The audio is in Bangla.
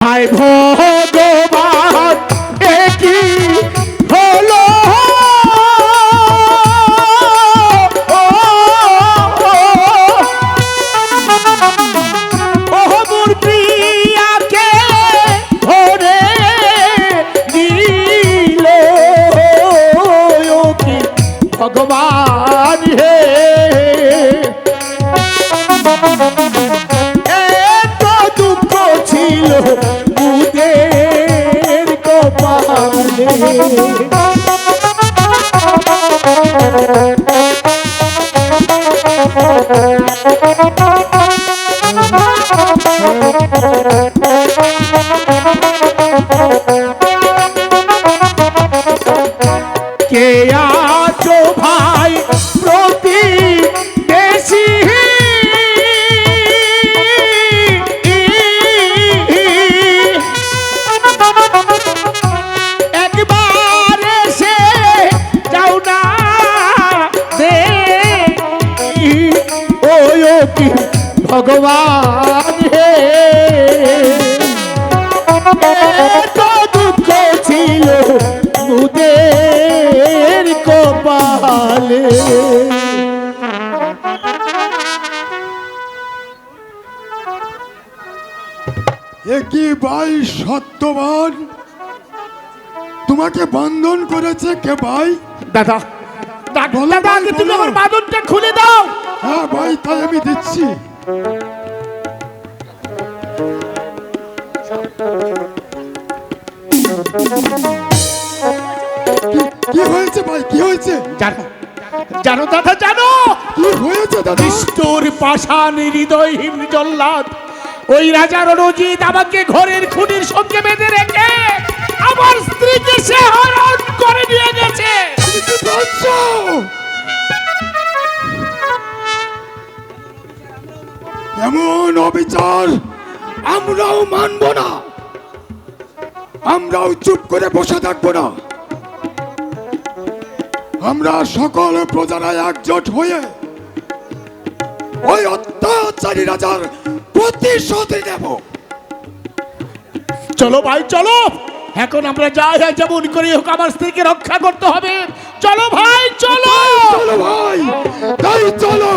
হায় ভগবান একই হলো মোর প্রিয়াকে ধরে নিল কি ভগবান হে এত দুঃখ ছিল মুদের কপালে কে আছো ভাই প্রতিবেশী একবার এসে যাও না দেখি ওই কি ভগবান হে এত দুঃখ ছিল মুদের কপালে কি ভাই সত্যবান তোমাকে বন্ধন করেছে কে ভাই? দাদা বলো দাদা ভাই, আগে তুমি বলো। আমার বাঁধনটা খুলে দাও। হ্যাঁ ভাই, তাই আমি দিচ্ছি। কি হয়েছে ভাই, কি হয়েছে? জানো জানো দাদা জানো কি হয়েছে দাদা? নিষ্ঠুর পাষাণ হৃদয়হীন জল্লাদ ওই রাজা রণজিৎ আমাকে ঘরের খুঁটির সঙ্গে বেঁধে রেখে আমার স্ত্রীকে সে হরণ করে নিয়ে গেছে। তুমি কি বলছো? এমন অবিচার আমরাও মানব না, আমরাও চুপ করে বসে থাকবো না। আমরা সকল প্রজারা একজোট হয়ে ওই অত্যাচারী রাজার প্রতিশোধ নেব। চলো ভাই চলো, এখন আমরা যাই যেমন করে হোক আমার স্ত্রীকে রক্ষা করতে হবে। চলো ভাই চলো। চলো ভাই, তাই চলো।